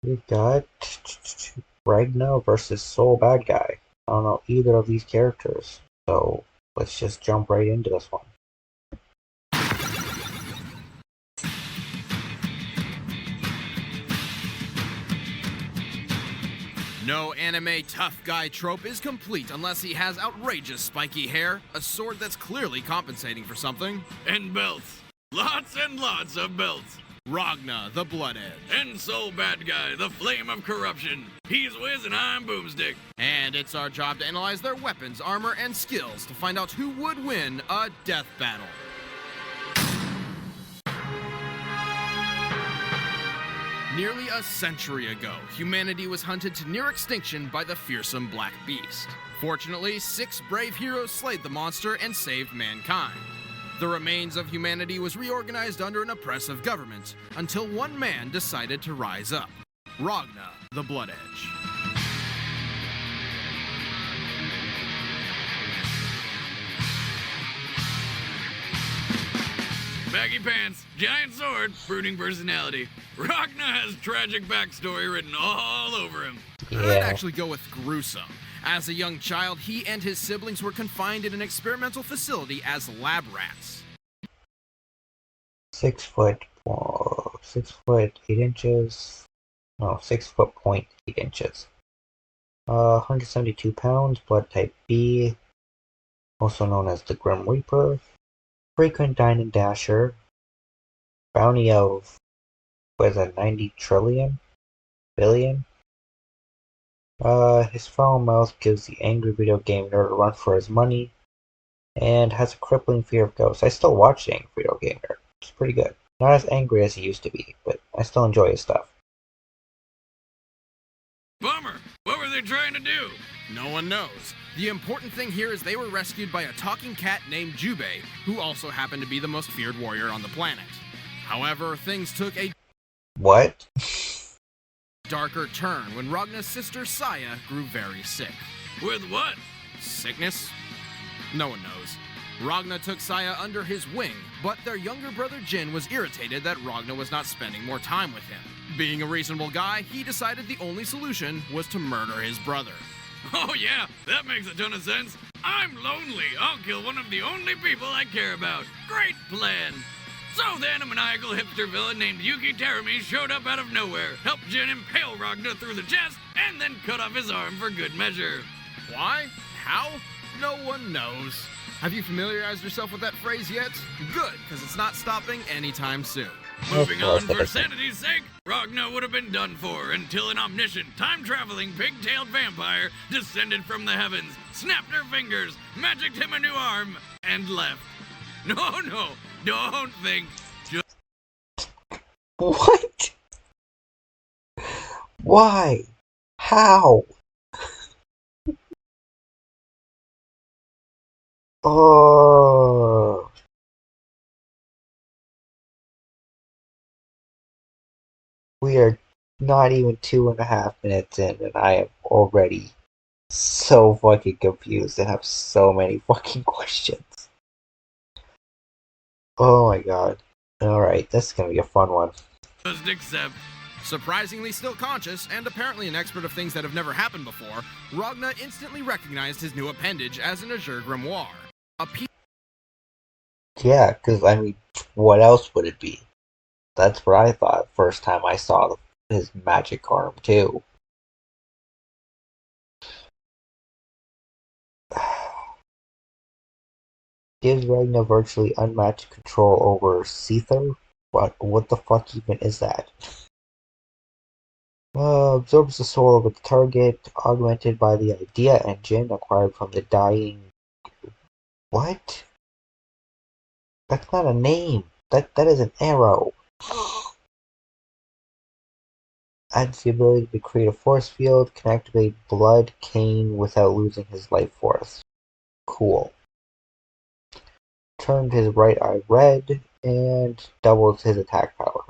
We got Ragna versus Soul Badguy. I don't know either of these characters, so let's just jump right into this one. No anime tough guy trope is complete unless he has outrageous spiky hair, a sword that's clearly compensating for something, and belts. Lots and lots of belts. Ragna, the Blood Edge. And Soul Badguy, the flame of corruption. He's Wiz and I'm Boomstick. And it's our job to analyze their weapons, armor, and skills to find out who would win a death battle. Nearly a century ago, humanity was hunted to near extinction by the fearsome Black Beast. Fortunately, 6 brave heroes slayed the monster and saved mankind. The remains of humanity was reorganized under an oppressive government, until one man decided to rise up. Ragna, the Blood Edge. Baggy pants, giant sword, brooding personality. Ragna has tragic backstory written all over him. I'd actually go with gruesome. As a young child, he and his siblings were confined in an experimental facility as lab rats. 6 foot, 6'8". No, 6'8". 172 pounds, blood type B, also known as the Grim Reaper. Frequent dine and dasher. Bounty of, 90 billion? His foul mouth gives the angry video game nerd a run for his money, and has a crippling fear of ghosts. I still watch the angry video game nerd. It's pretty good. Not as angry as he used to be, but I still enjoy his stuff. Bummer. What were they trying to do? No one knows. The important thing here is they were rescued by a talking cat named Jubei, who also happened to be the most feared warrior on the planet. However, things took a What? darker turn when Ragna's sister Saya grew very sick. With what? Sickness? No one knows. Ragna took Saya under his wing, but their younger brother Jin was irritated that Ragna was not spending more time with him. Being a reasonable guy, he decided the only solution was to murder his brother. Oh yeah, that makes a ton of sense. I'm lonely. I'll kill one of the only people I care about. Great plan. So then a maniacal hipster villain named Yuki Terumi showed up out of nowhere, helped Jin impale Ragna through the chest, and then cut off his arm for good measure. Why? How? No one knows. Have you familiarized yourself with that phrase yet? Good, because it's not stopping anytime soon. Moving on for sanity's sake, Ragna would have been done for until an omniscient, time-traveling, pig-tailed vampire descended from the heavens, snapped her fingers, magicked him a new arm, and left. No, don't think. Just What? Why? How? Oh. We are not even 2.5 minutes in, and I am already so fucking confused and have so many fucking questions. Oh my god. Alright, this is gonna be a fun one. accept. Surprisingly still conscious, and apparently an expert of things that have never happened before, Ragna instantly recognized his new appendage as an Azure Grimoire. A piece Yeah, because, I mean, what else would it be? That's what I thought first time I saw his magic arm, too. Gives Ragna virtually unmatched control over Seether? What the fuck even is that? Absorbs the soul of the target, augmented by the idea engine acquired from the dying... What? That's not a name. That is an arrow. Adds the ability to create a force field, can activate Blood Cane without losing his life force. Cool. Turned his right eye red, and doubles his attack power.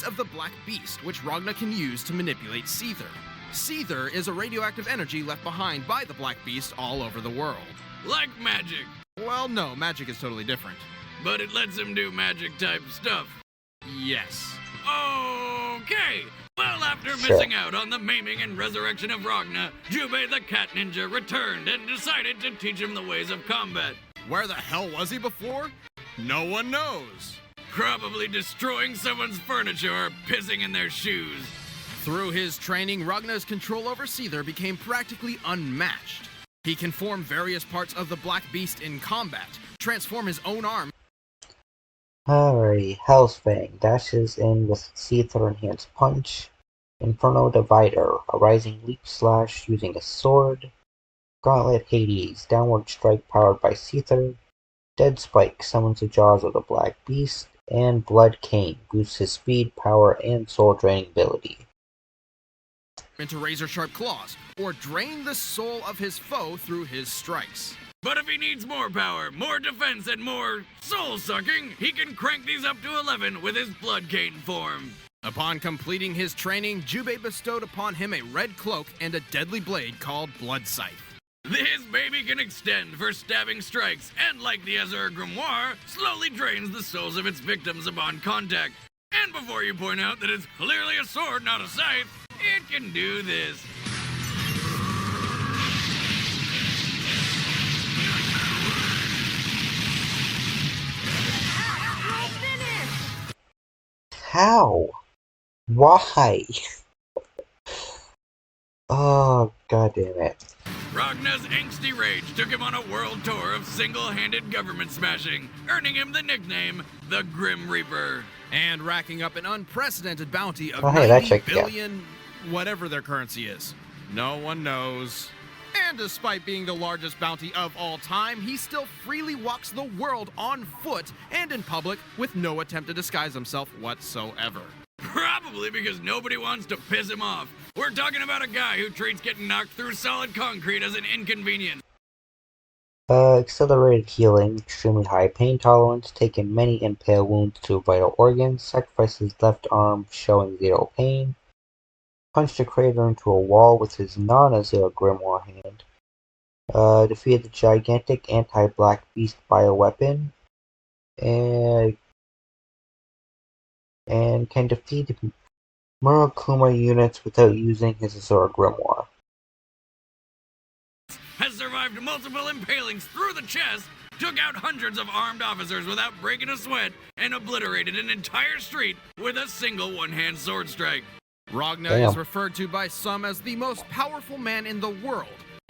of the Black Beast, which Ragna can use to manipulate Seether. Seether is a radioactive energy left behind by the Black Beast all over the world. Like magic. Well, no, magic is totally different. But it lets him do magic-type stuff. Yes. Okay, After Sure. missing out on the maiming and resurrection of Ragna, Jubei the cat ninja returned and decided to teach him the ways of combat. Where the hell was he before? No one knows. Probably destroying someone's furniture or pissing in their shoes. Through his training, Ragna's control over Seether became practically unmatched. He can form various parts of the Black Beast in combat, transform his own arm. Alrighty, Hell's Fang dashes in with Seether Enhanced Punch, Inferno Divider, a Rising Leap Slash using a sword, Gauntlet Hades, Downward Strike powered by Seether, Dead Spike summons the Jaws of the Black Beast, and Blood Cane boosts his speed, power, and soul draining ability. Into razor-sharp claws, or drain the soul of his foe through his strikes. But if he needs more power, more defense, and more soul-sucking, he can crank these up to 11 with his Blood Cane form. Upon completing his training, Jubei bestowed upon him a red cloak and a deadly blade called Blood Scythe. This baby can extend for stabbing strikes, and like the Azure Grimoire, slowly drains the souls of its victims upon contact. And before you point out that it's clearly a sword, not a scythe, it can do this. How? Why? Oh, god damn it. Ragna's angsty rage took him on a world tour of single-handed government smashing, earning him the nickname the Grim Reaper. And racking up an unprecedented bounty of Oh, hey, that 90 checked, yeah. billion, whatever their currency is. No one knows. And despite being the largest bounty of all time, he still freely walks the world on foot and in public with no attempt to disguise himself whatsoever. Probably because nobody wants to piss him off. We're talking about a guy who treats getting knocked through solid concrete as an inconvenience. Accelerated healing, extremely high pain tolerance, taking many impale wounds to vital organs, sacrifices left arm showing 0 pain, punched a crater into a wall with his non-Azure Grimoire hand, defeated the gigantic anti-Black Beast bioweapon, and can defeat Murakuma units without using his Azure Grimoire. Has survived multiple impalings through the chest, took out hundreds of armed officers without breaking a sweat, and obliterated an entire street with a single one-hand sword strike. Ragna Damn. is referred to by some as the most powerful man in the world,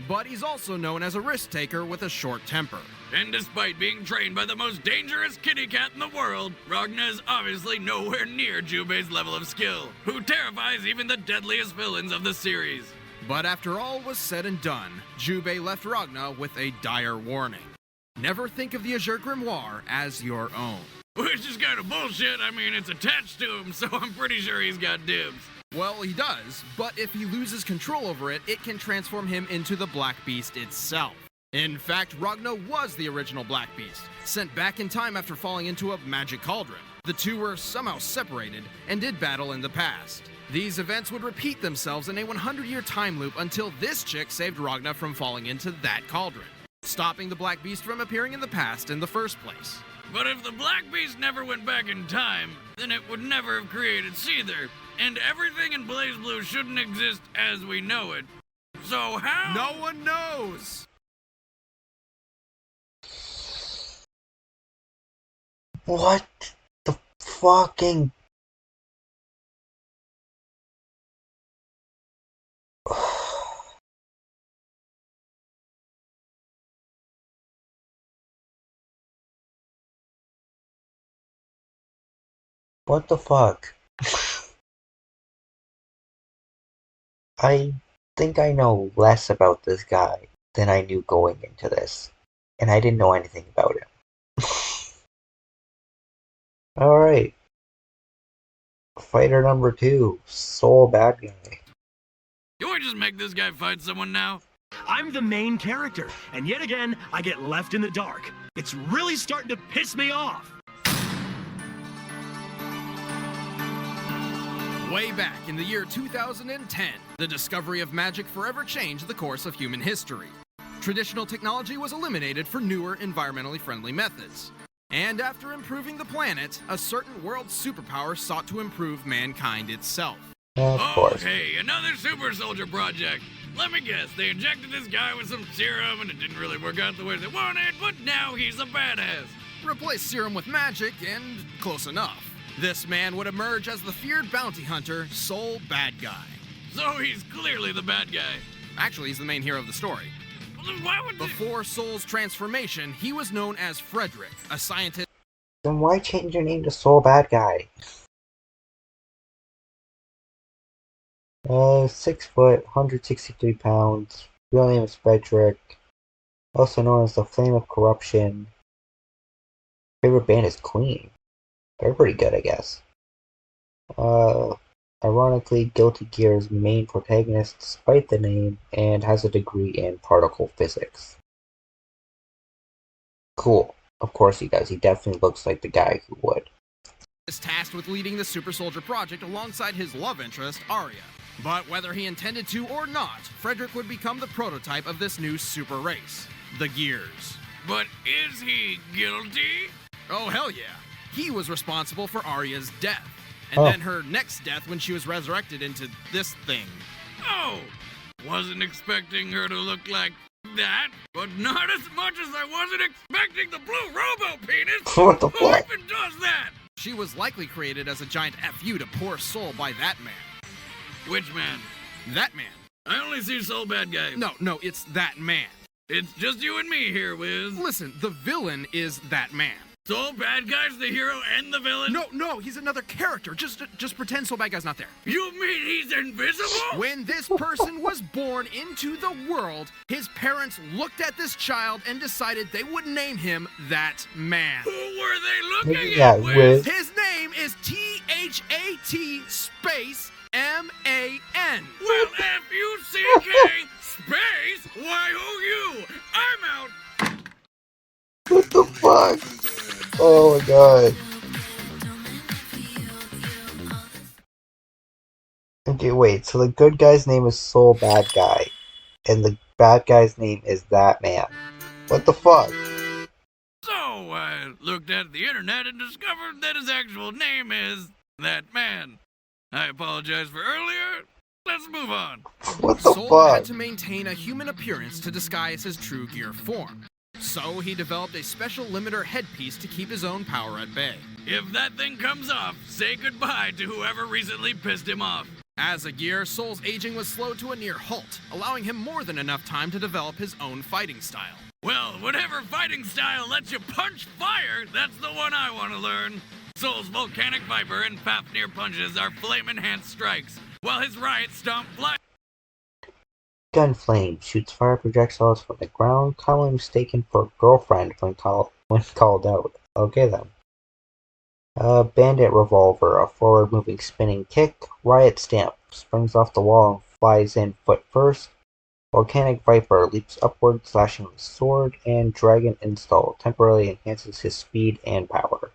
but he's also known as a risk-taker with a short temper. And despite being trained by the most dangerous kitty cat in the world, Ragna is obviously nowhere near Jubei's level of skill, who terrifies even the deadliest villains of the series. But after all was said and done, Jubei left Ragna with a dire warning. Never think of the Azure Grimoire as your own. Which is kind of bullshit. I mean, it's attached to him, so I'm pretty sure he's got dibs. Well, he does, but if he loses control over it, it can transform him into the Black Beast itself. In fact, Ragna was the original Black Beast, sent back in time after falling into a magic cauldron. The two were somehow separated and did battle in the past. These events would repeat themselves in a 100-year time loop until this chick saved Ragna from falling into that cauldron, stopping the Black Beast from appearing in the past in the first place. But if the Black Beast never went back in time, then it would never have created Seether, and everything in BlazBlue shouldn't exist as we know it. So how? No one knows! What the fucking... What the fuck? I think I know less about this guy than I knew going into this, and I didn't know anything about him. Alright. Fighter number 2, Soul Badguy. Can we just make this guy fight someone now? I'm the main character, and yet again, I get left in the dark. It's really starting to piss me off. Way back in the year 2010, the discovery of magic forever changed the course of human history. Traditional technology was eliminated for newer, environmentally friendly methods. And after improving the planet, a certain world superpower sought to improve mankind itself. Of Oh, course. hey, another super soldier project. Let me guess, they injected this guy with some serum and it didn't really work out the way they wanted, but now he's a badass. Replace serum with magic, and close enough. This man would emerge as the feared bounty hunter, Soul Badguy. So he's clearly the bad guy. Actually, he's the main hero of the story. Well, then why would they... Before Soul's transformation, he was known as Frederick, a scientist. Then why change your name to Soul Badguy? 6 foot, 163 pounds. Real name is Frederick. Also known as the Flame of Corruption. Favorite band is Queen. They're pretty good, I guess. Ironically, Guilty Gear's main protagonist despite the name and has a degree in particle physics. Cool. Of course he does. He definitely looks like the guy who would. Is tasked with leading the Super Soldier Project alongside his love interest, Arya. But whether he intended to or not, Frederick would become the prototype of this new super race, the Gears. But is he guilty? Oh, hell yeah. He was responsible for Arya's death, and then her next death when she was resurrected into this thing. Oh, wasn't expecting her to look like that, but not as much as I wasn't expecting the blue robo-penis. What the Who fuck? even does that? She was likely created as a giant FU to poor Soul by that man. Which man? That man. I only see Soul Bad Guy. No, it's that man. It's just you and me here, Wiz. Listen, the villain is that man. Soul Bad Guy's the hero and the villain? No, he's another character. Just pretend Soul Bad Guy's not there. You mean he's invisible? When this person was born into the world, his parents looked at this child and decided they would name him that man. Who were they looking Yeah, at, Wiz? Wiz. His name is THAT space MAN. Well, F-U-C-K space Y-O-U. I'm out. What the fuck? Oh my god. Okay, wait, so the good guy's name is Soul Bad Guy, and the bad guy's name is that man. What the fuck? So, I looked at the internet and discovered that his actual name is that man. I apologize for earlier. Let's move on. What the Soul fuck? had to maintain a human appearance to disguise his true gear form. So he developed a special limiter headpiece to keep his own power at bay. If that thing comes off, say goodbye to whoever recently pissed him off. As a gear, Soul's aging was slowed to a near halt, allowing him more than enough time to develop his own fighting style. Well, whatever fighting style lets you punch fire, that's the one I want to learn. Soul's volcanic viper and Fafnir punches are flame-enhanced strikes, while his riot stomp fly. Gunflame shoots fire projectiles from the ground, commonly mistaken for a girlfriend when called out. Okay then. Bandit Revolver, a forward-moving spinning kick. Riot Stamp springs off the wall and flies in foot first. Volcanic Viper leaps upward, slashing with sword. And Dragon Install temporarily enhances his speed and power.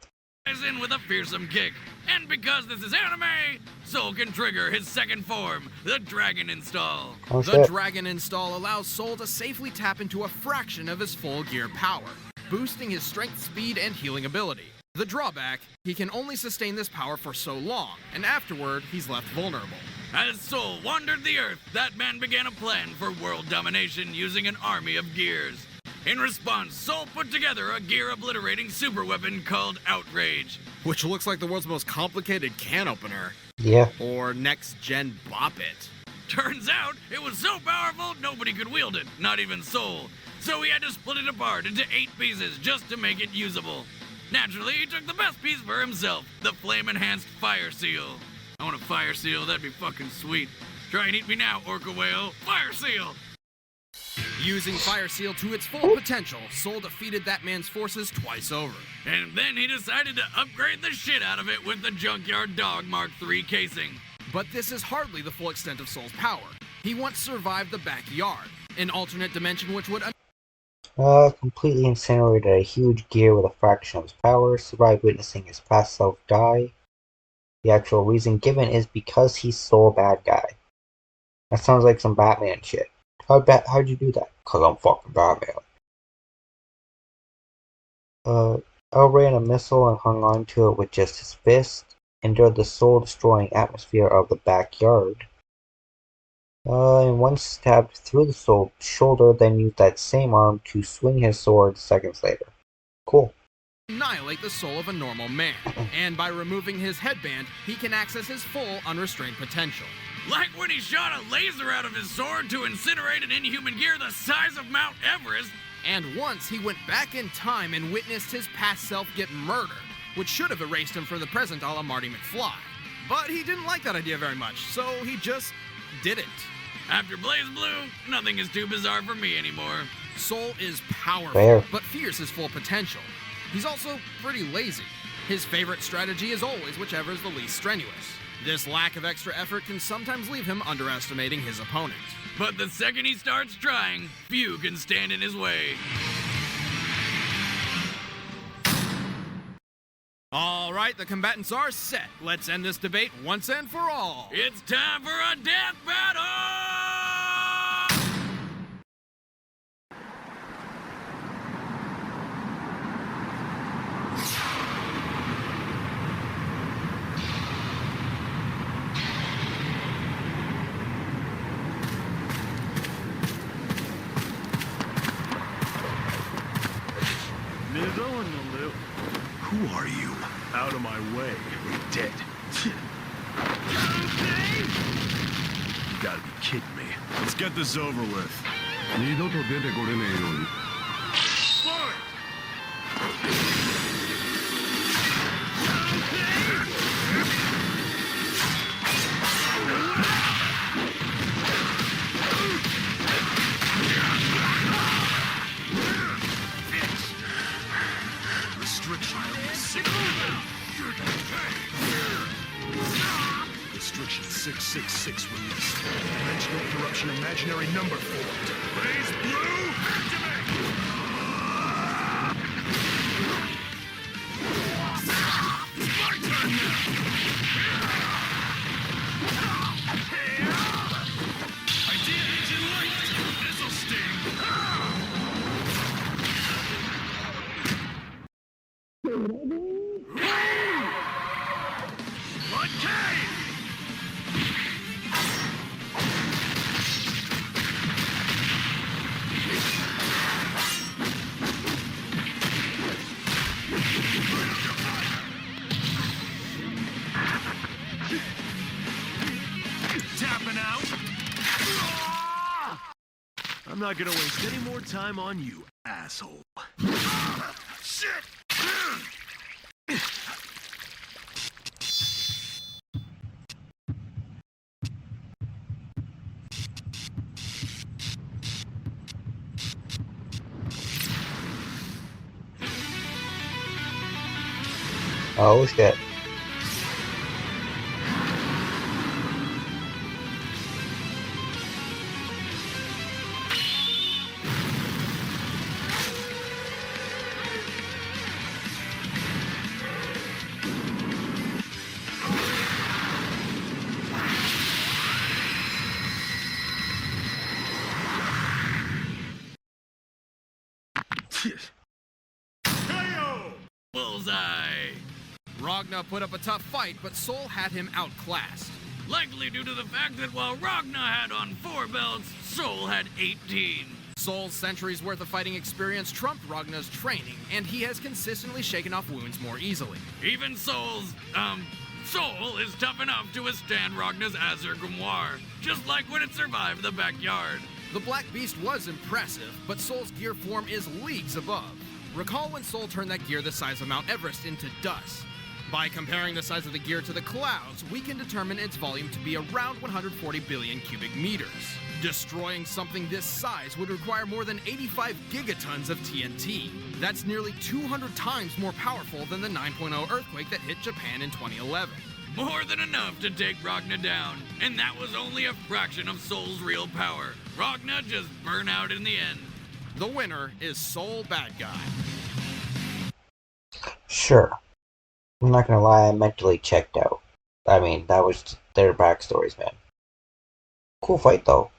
In with a fearsome kick. And because this is anime, Soul can trigger his second form, the Dragon Install. Oh, The shit. Dragon Install allows Soul to safely tap into a fraction of his full gear power, boosting his strength, speed, and healing ability. The drawback, he can only sustain this power for so long, and afterward, he's left vulnerable. As Soul wandered the Earth, that man began a plan for world domination using an army of gears. In response, Soul put together a gear-obliterating superweapon called Outrage. Which looks like the world's most complicated can opener. Yeah. Or next-gen Bop It. Turns out, it was so powerful nobody could wield it, not even Soul. So he had to split it apart into 8 pieces just to make it usable. Naturally, he took the best piece for himself, the flame-enhanced Fire Seal. I want a Fire Seal, that'd be fucking sweet. Try and eat me now, Orca Whale. Fire Seal! Using Fire Seal to its full potential, Soul defeated that man's forces twice over. And then he decided to upgrade the shit out of it with the Junkyard Dog Mark III casing. But this is hardly the full extent of Soul's power. He once survived the backyard, an alternate dimension which would Completely incinerated a huge gear with a fraction of his power, survived witnessing his past self die. The actual reason given is because he's Soul Bad Guy. That sounds like some Batman shit. How'd you do that? 'Cause I'm fucking Batman. Outran a missile and hung on to it with just his fist. endured the soul-destroying atmosphere of the backyard. And once stabbed through the shoulder, then used that same arm to swing his sword seconds later. Cool. Annihilate the soul of a normal man, and by removing his headband, he can access his full unrestrained potential. Like when he shot a laser out of his sword to incinerate an inhuman gear the size of Mount Everest. And once he went back in time and witnessed his past self get murdered, which should have erased him from the present a la Marty McFly. But he didn't like that idea very much, so he just didn't. After Blaze Blue, nothing is too bizarre for me anymore. Soul is powerful, Fair. but fears his full potential. He's also pretty lazy. His favorite strategy is always whichever is the least strenuous. This lack of extra effort can sometimes leave him underestimating his opponent. But the second he starts trying, few can stand in his way. All right, the combatants are set. Let's end this debate once and for all. It's time for a death battle! Who are you? Out of my way. You're dead. You gotta be kidding me. Let's get this over with. Restriction 666 released. Dimensional corruption imaginary number formed. Blaze Blue, activate! It's my turn now! Idea engine light! This'll sting! Blood cave! Tapping out. I'm not gonna waste any more time on you, asshole. Shit! Oh shit. Bullseye! Ragna put up a tough fight, but Soul had him outclassed. Likely due to the fact that while Ragna had on 4 belts, Soul had 18. Soul's centuries worth of fighting experience trumped Ragna's training, and he has consistently shaken off wounds more easily. Even Soul's, Soul is tough enough to withstand Ragna's Azure Grimoire, just like when it survived the backyard. The Black Beast was impressive, but Soul's gear form is leagues above. Recall when Soul turned that gear the size of Mount Everest into dust. By comparing the size of the gear to the clouds, we can determine its volume to be around 140 billion cubic meters. Destroying something this size would require more than 85 gigatons of TNT. That's nearly 200 times more powerful than the 9.0 earthquake that hit Japan in 2011. More than enough to take Ragna down, and that was only a fraction of Soul's real power. Ragna just burned out in the end. The winner is Soul Badguy. Sure. I'm not gonna lie, I mentally checked out. I mean, that was their backstories, man. Cool fight, though.